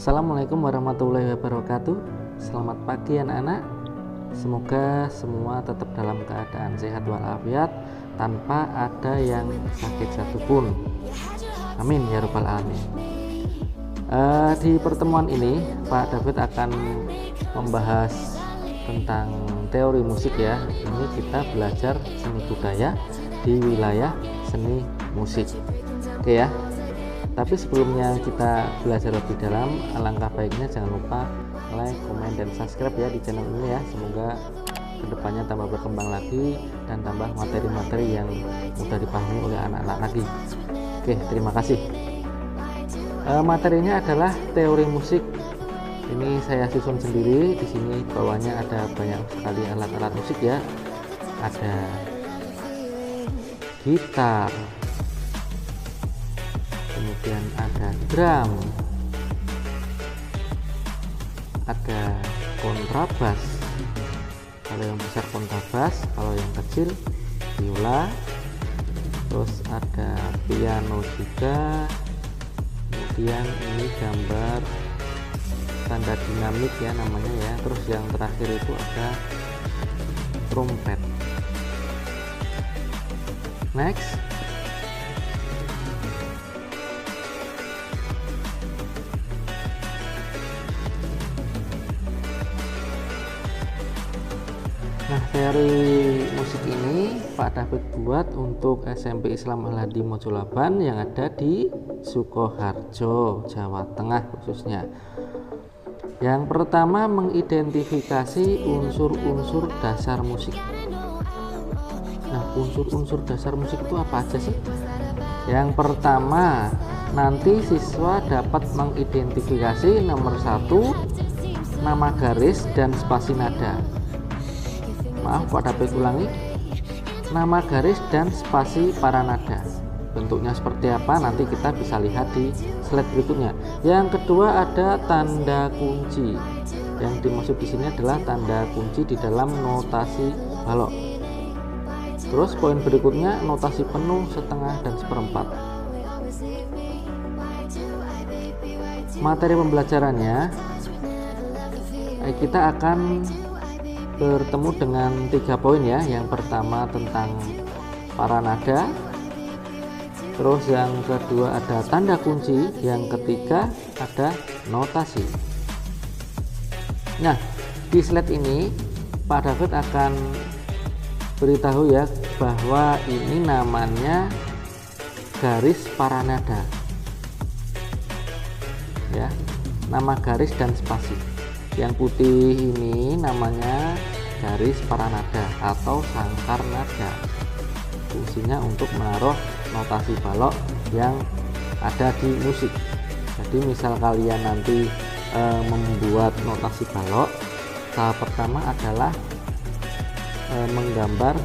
Assalamualaikum warahmatullahi wabarakatuh. Selamat pagi anak-anak. Semoga semua tetap dalam keadaan sehat walafiat tanpa ada yang sakit satupun. Amin ya rabbal alamin. Di pertemuan ini Pak David akan membahas tentang teori musik ya. Ini kita belajar seni budaya di wilayah seni musik. Oke ya. Tapi sebelumnya kita belajar lebih dalam, alangkah baiknya jangan lupa like, komen, dan subscribe ya di channel ini ya. Semoga kedepannya tambah berkembang lagi dan tambah materi-materi yang mudah dipahami oleh anak-anak lagi. Oke, terima kasih. Materinya adalah teori musik. Ini saya susun sendiri. Di sini bawahnya ada banyak sekali alat-alat musik ya. Ada gitar, kemudian ada drum, ada kontrabas, kalau yang besar kontrabas, kalau yang kecil biola, terus ada piano juga, kemudian ini gambar tanda dinamik ya namanya ya, terus yang terakhir itu ada trompet. Next, nah, teori musik ini Pak David buat untuk SMP Islam Al-Hadi Mojolaban yang ada di Sukoharjo, Jawa Tengah khususnya. Yang pertama, mengidentifikasi unsur-unsur dasar musik. Nah, unsur-unsur dasar musik itu apa aja sih? Yang pertama, nanti siswa dapat mengidentifikasi nomor 1, nama garis dan spasi nada. Maaf Pak David ulangi, nama garis dan spasi para nada. Bentuknya seperti apa nanti kita bisa lihat di slide berikutnya. Yang kedua ada tanda kunci. Yang dimaksud di sini adalah tanda kunci di dalam notasi balok. Terus poin berikutnya notasi penuh, setengah, dan seperempat. Materi pembelajarannya kita akan bertemu dengan 3 poin ya. Yang pertama tentang para nada, terus yang kedua ada tanda kunci, yang ketiga ada notasi. Nah, di slide ini Pak David akan beritahu ya bahwa ini namanya garis para nada ya, nama garis dan spasi. Yang putih ini namanya garis para nada atau sangkar nada. Fungsinya untuk menaruh notasi balok yang ada di musik. Jadi misal kalian nanti membuat notasi balok, tahap pertama adalah menggambar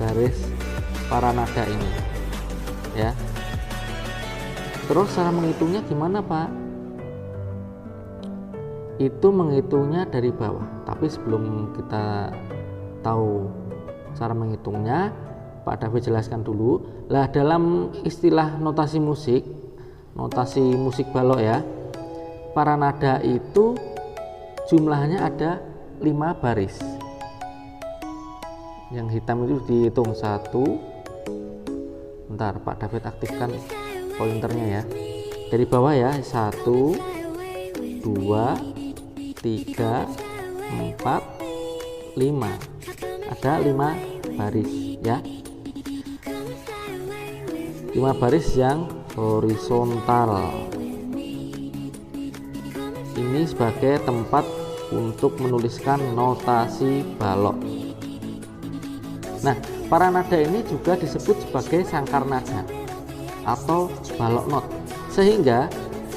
garis para nada ini ya. Terus cara menghitungnya gimana Pak? Itu menghitungnya dari bawah. Tapi sebelum kita tahu cara menghitungnya, Pak David jelaskan dulu. Lah, dalam istilah notasi musik balok ya, para nada itu jumlahnya ada 5 baris. Yang hitam itu dihitung 1. Bentar, Pak David aktifkan pointernya ya. Dari bawah ya, 1, 2, 3, 4, 5. Ada 5 baris ya. 5 baris yang horizontal. Ini sebagai tempat untuk menuliskan notasi balok. Nah, para nada ini juga disebut sebagai sangkar nada atau balok not, sehingga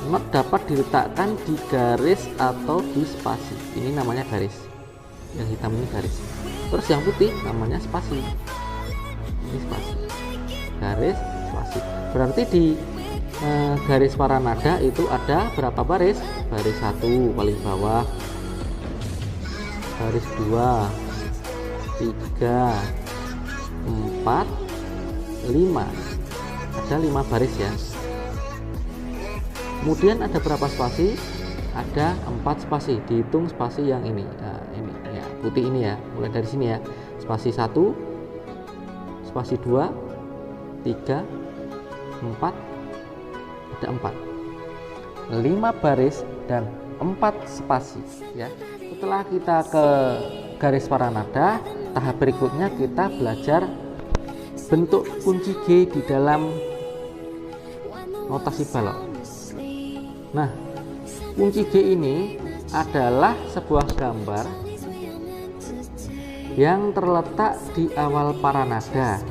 not dapat diletakkan di garis atau di spasi. Ini namanya garis. Yang hitam ini garis. Terus yang putih namanya spasi. Ini spasi. Garis, spasi. Berarti di garis para nada itu ada berapa baris? Baris 1 paling bawah. Baris 2, 3, 4, 5. Ada 5 baris ya. Kemudian ada berapa spasi? ada 4 spasi. Dihitung spasi yang ini. Nah, ini ya, putih ini ya. Mulai dari sini ya. Spasi 1, spasi 2, 3, 4, ada 4. 5 baris dan 4 spasi ya. Setelah kita ke garis paranada, tahap berikutnya kita belajar bentuk kunci G di dalam notasi balok. Nah, kunci G ini adalah sebuah gambar yang terletak di awal paranada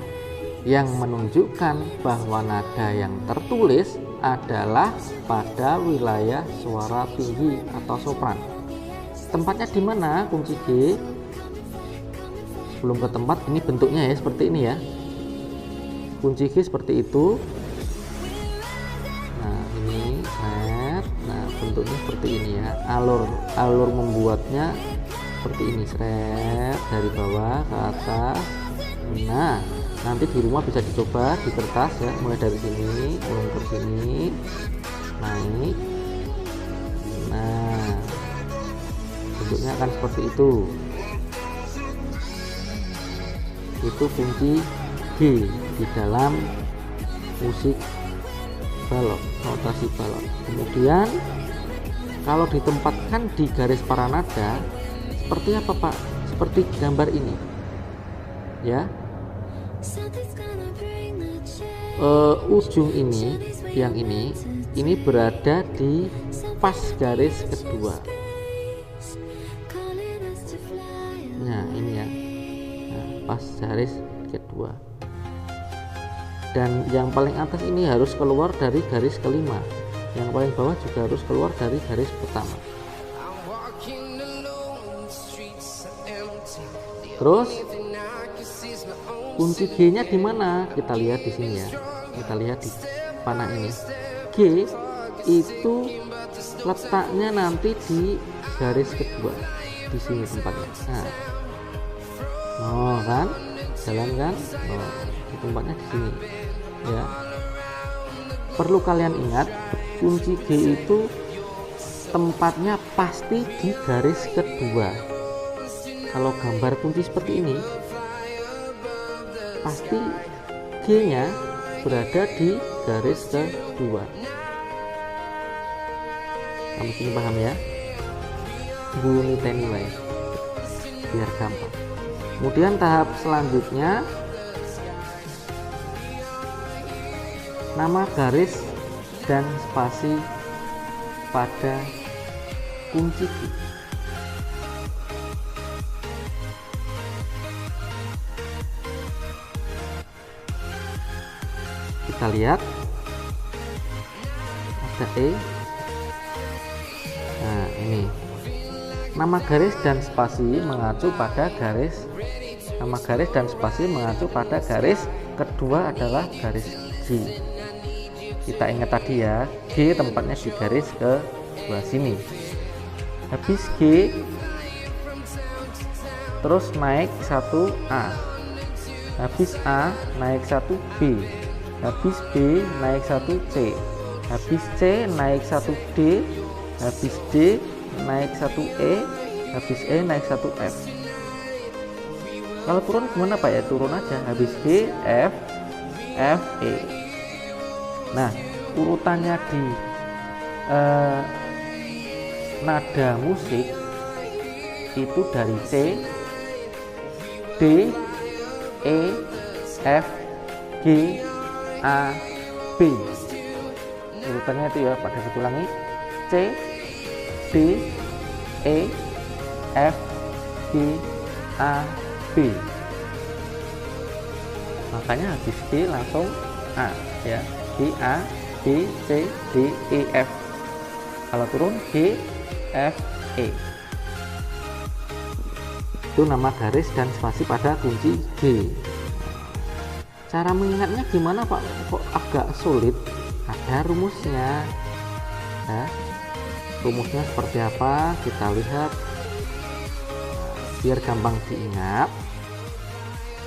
yang menunjukkan bahwa nada yang tertulis adalah pada wilayah suara tinggi atau sopran. Tempatnya di mana kunci G? Sebelum ke tempat, ini bentuknya ya seperti ini ya. Kunci G seperti itu. Nah, ini seret. Nah, bentuknya seperti ini ya. Alur membuatnya seperti ini, seret dari bawah ke atas. Nah, nanti di rumah bisa dicoba di kertas ya, mulai dari sini, melungkur sini, naik. Nah, bentuknya akan seperti itu. Itu kunci G di dalam musik balok, notasi balok. Kemudian kalau ditempatkan di garis paranada seperti apa Pak? Seperti gambar ini ya. Ujung ini yang ini berada di pas garis kedua. Nah, ini ya. Nah, pas garis kedua. Dan yang paling atas ini harus keluar dari garis kelima. Yang paling bawah juga harus keluar dari garis pertama. Terus kunci G-nya di mana? Kita lihat di sini ya. Kita lihat di panah ini. G itu letaknya nanti di garis kedua. Di sini tempatnya. Nah, oh kan, jalan kan? Oh, di tempatnya di sini. Ya. Perlu kalian ingat, kunci G itu tempatnya pasti di garis kedua. Kalau gambar kunci seperti ini, pasti G-nya berada di garis kedua. Kamu sini paham ya? Bunyi anyway, biar gampang. Kemudian tahap selanjutnya, nama garis dan spasi pada kunci G. Kita lihat ada E. Nah, ini nama garis dan spasi mengacu pada garis. Nama garis dan spasi mengacu pada garis kedua adalah garis G. Kita ingat tadi ya, G tempatnya di garis kedua sini. Habis G terus naik 1A. Habis A naik 1B. Habis B naik 1C, habis C naik 1D, habis D naik 1E, habis E naik 1F. Kalau turun gimana Pak ya? Turun aja, habis G, F, F, E. Nah, urutannya di nada musik itu dari C, D, E, F, G, A, B. Urutannya itu ya, pada ulangi, C, D, E, F, G, A, B. Makanya habis G langsung A ya, G, A, B, C, D, E, F. Kalau turun G, F, E. Itu nama garis dan spasi pada kunci G. Cara mengingatnya gimana Pak? Kok agak sulit? Ada rumusnya ya. Rumusnya seperti apa? Kita lihat biar gampang diingat.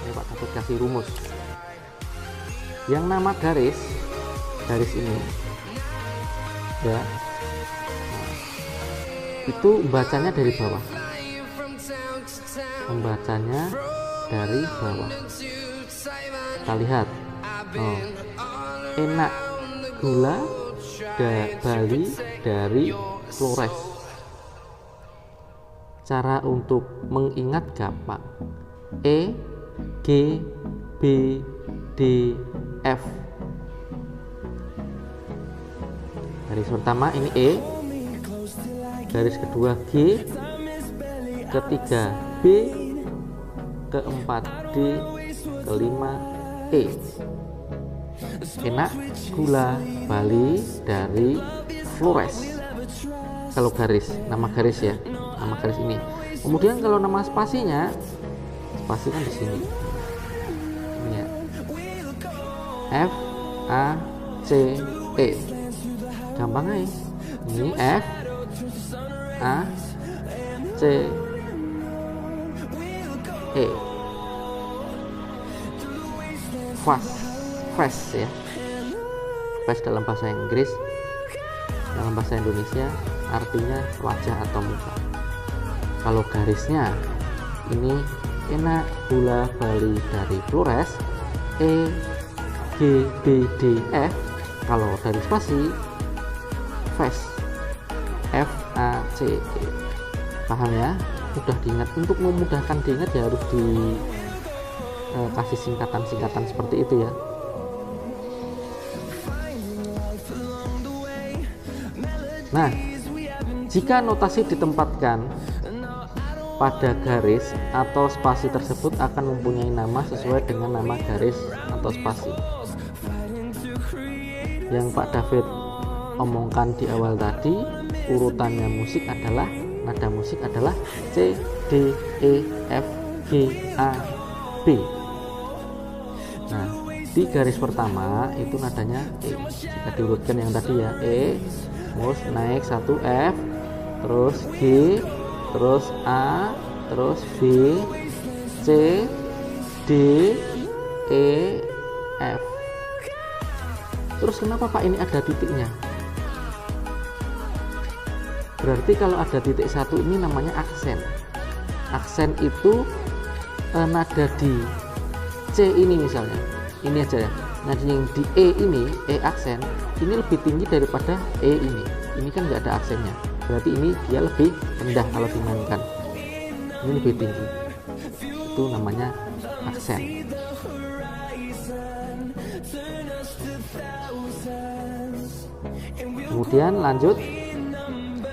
Ini Pak takut kasih rumus. Yang nama garis ini ya, itu bacanya dari bawah, membacanya dari bawah. Kita lihat, enak gula Bali dari Flores. Cara untuk mengingat gampang, E, G, B, D, F. Garis pertama ini E, garis kedua G, ketiga B, keempat D, kelima E. Enak gula Bali dari Flores. Kalau garis, nama garis ya, nama garis ini. Kemudian kalau nama spasinya, spasi kan di sini. Ini ya. F A C E. Gampang aja. Ini F A C E. Fast ya. Fast dalam bahasa Inggris, dalam bahasa Indonesia artinya wajah atau muka. Kalau garisnya ini enak gula Bali dari Flores, E, G, B, D, F. Kalau dari spasi, fast, F, A, C, E. Paham ya? Mudah diingat. Untuk memudahkan diingat ya harus dikasih singkatan-singkatan seperti itu ya. Nah, jika notasi ditempatkan pada garis atau spasi tersebut akan mempunyai nama sesuai dengan nama garis atau spasi. Yang Pak David omongkan di awal tadi, urutannya musik adalah, nada musik adalah C, D, E, F, G, A, B. Nah, di garis pertama itu nadanya E. Jika diurutkan yang tadi ya, E, terus naik 1 F, terus G, terus A, terus B, C, D, E, F. Terus kenapa Pak ini ada titiknya? Berarti kalau ada titik 1 ini namanya aksen. Aksen itu nada di C ini misalnya, ini aja ya. Nah yang di E ini, E aksen, ini lebih tinggi daripada E ini. Ini kan nggak ada aksennya. Berarti ini dia lebih rendah kalau dimainkan. Ini lebih tinggi. Itu namanya aksen. Kemudian lanjut,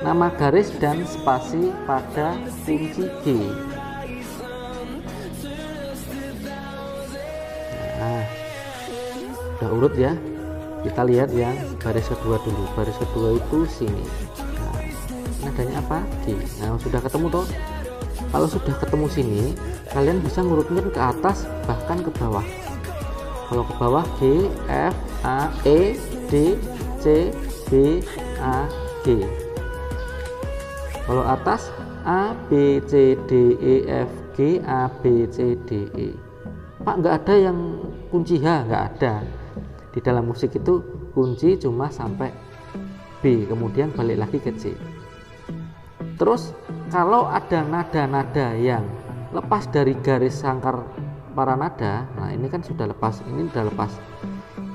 nama garis dan spasi pada kunci G. Nah, udah urut ya. Kita lihat yang baris kedua dulu. Baris kedua itu sini. Nah, nadanya apa? G. Nah, sudah ketemu toh? Kalau sudah ketemu sini, kalian bisa ngurutnya ke atas bahkan ke bawah. Kalau ke bawah G, F, A, E, D, C, B, A, G. Kalau atas A, B, C, D, E, F, G, A, B, C, D, E. Pak, nggak ada yang kunci H, nggak ada. Di dalam musik itu kunci cuma sampai B, kemudian balik lagi ke C. Terus kalau ada nada-nada yang lepas dari garis sangkar para nada, nah ini kan sudah lepas, ini sudah lepas,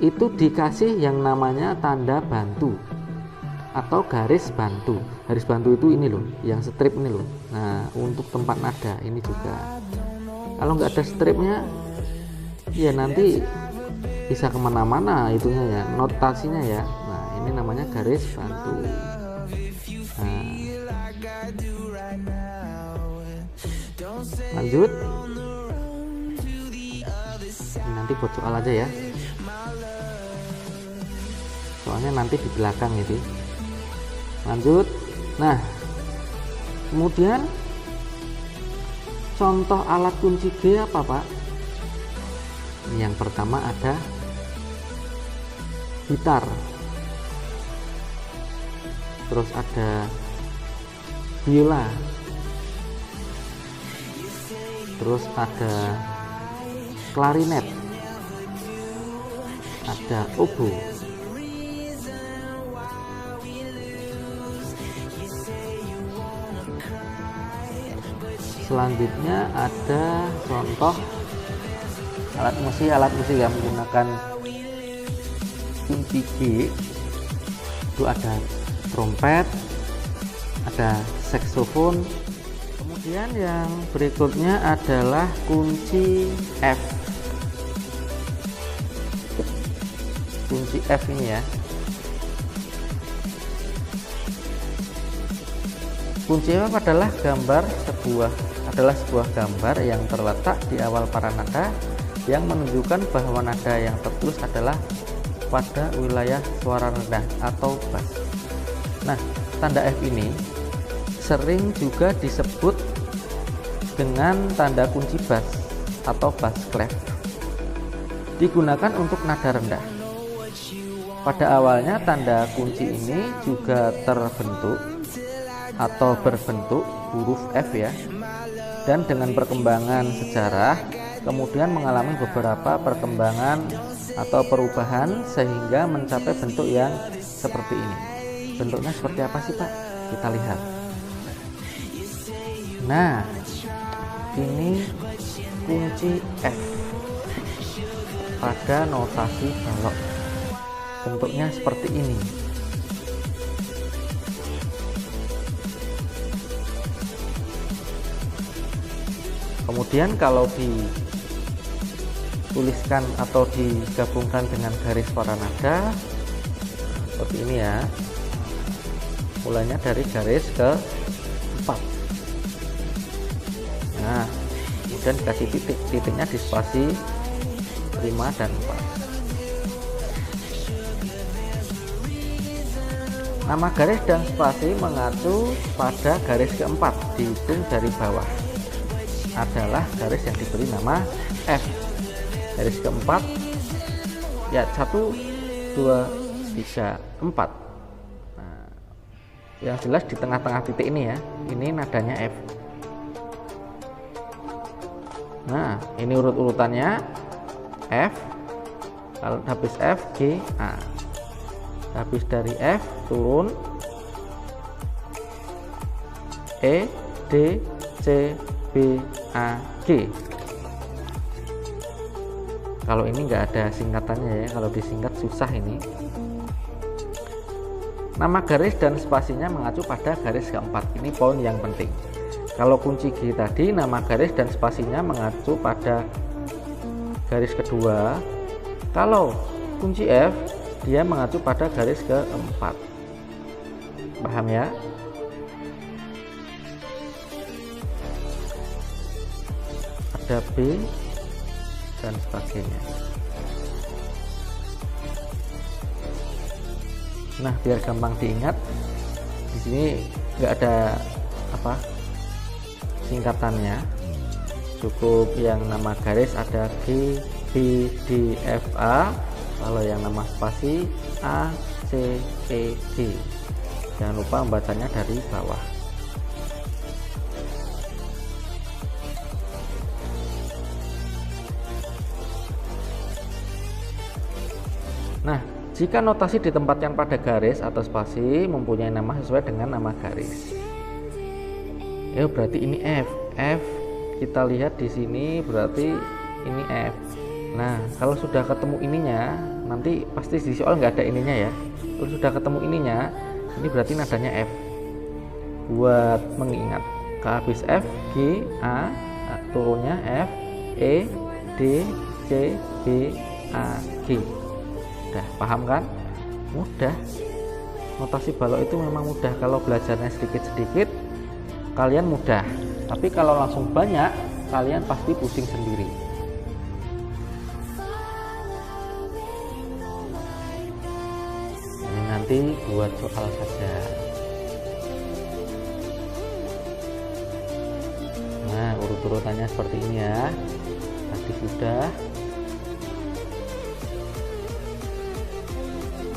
itu dikasih yang namanya tanda bantu atau garis bantu. Garis bantu itu ini loh, yang strip ini loh. Nah untuk tempat nada ini juga. Kalau nggak ada stripnya, ya nanti bisa kemana-mana itunya ya, notasinya ya. Nah ini namanya garis bantu. Nah, lanjut, ini nanti buat soal aja ya, soalnya nanti di belakang itu. Lanjut. Nah kemudian contoh alat kunci G apa Pak? Yang pertama ada gitar, terus ada biola, terus ada klarinet, ada oboe, Selanjutnya ada contoh alat musik yang menggunakan kunci G. Itu ada trompet, ada saksofon. Kemudian yang berikutnya adalah kunci F. Kunci F ini ya. Kunci F adalah sebuah gambar yang terletak di awal para nada yang menunjukkan bahwa nada yang tertulis adalah pada wilayah suara rendah atau bass. Nah, tanda F ini sering juga disebut dengan tanda kunci bass atau bass clef. Digunakan untuk nada rendah. Pada awalnya tanda kunci ini juga terbentuk atau berbentuk huruf F ya. Dan dengan perkembangan sejarah kemudian mengalami beberapa perkembangan atau perubahan sehingga mencapai bentuk yang seperti ini. Bentuknya seperti apa sih Pak? Kita lihat. Nah, ini kunci F pada notasi balok. Bentuknya seperti ini. Kemudian kalau dituliskan atau digabungkan dengan garis para nada seperti ini ya. Mulainya dari garis ke 4. Nah, kemudian dikasih titik. Titiknya di spasi 5 dan 4. Nama garis dan spasi mengacu pada garis keempat dihitung dari bawah. Adalah garis yang diberi nama F. Garis keempat ya 1, 2, 3, 4. Nah, yang jelas di tengah-tengah titik ini ya, ini nadanya F. Nah, ini urut-urutannya F, kalau habis F, G, A. Habis dari F turun E, D, C, B, A, G. Kalau ini nggak ada singkatannya ya, kalau disingkat susah ini. Nama garis dan spasinya mengacu pada garis keempat. Ini poin yang penting. Kalau kunci G tadi, nama garis dan spasinya mengacu pada garis kedua. Kalau kunci F, dia mengacu pada garis keempat. Paham ya? Ada B dan sebagainya. Nah, biar gampang diingat, di sini nggak ada singkatannya, cukup yang nama garis ada G, B, D, F, A. Kalau yang nama spasi A, C, E, G. Jangan lupa membacanya dari bawah. Nah, jika notasi ditempatkan pada garis atau spasi mempunyai nama sesuai dengan nama garis. Ya, berarti ini F. F kita lihat di sini berarti ini F. Nah, kalau sudah ketemu ininya, nanti pasti di soal nggak ada ininya ya. Kalau sudah ketemu ininya, ini berarti nadanya F. Buat mengingat, ke habis F, G, A, turunnya F, E, D, C, B, A, G. Udah paham kan? Mudah. Notasi balok itu memang mudah. Kalau belajarnya sedikit-sedikit kalian mudah, tapi kalau langsung banyak kalian pasti pusing sendiri. Ini nanti buat soal saja. Nah, urut-urutannya seperti ini ya. Tadi sudah.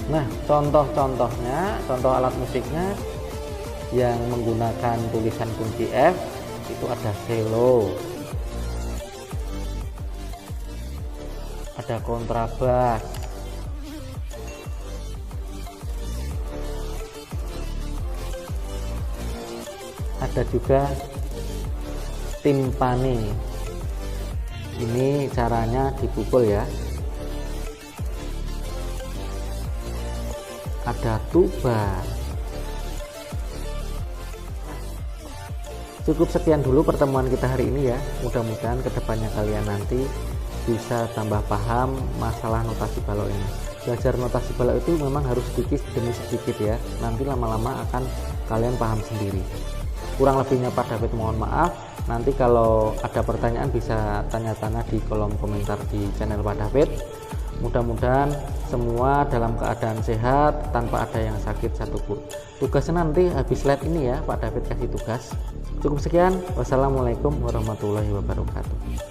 Nah, contoh-contohnya, contoh alat musiknya yang menggunakan tulisan kunci F itu ada cello, ada kontrabas, ada juga timpani. Ini caranya dipukul ya. Ada tuba. Cukup sekian dulu pertemuan kita hari ini ya. Mudah-mudahan kedepannya kalian nanti bisa tambah paham masalah notasi balok ini. Belajar notasi balok itu memang harus sedikit demi sedikit ya. Nanti lama-lama akan kalian paham sendiri. Kurang lebihnya Pak David mohon maaf. Nanti kalau ada pertanyaan bisa tanya-tanya di kolom komentar di channel Pak David. Mudah-mudahan semua dalam keadaan sehat tanpa ada yang sakit satupun. Tugasnya nanti habis live ini ya Pak David kasih tugas. Cukup sekian. Wassalamualaikum warahmatullahi wabarakatuh.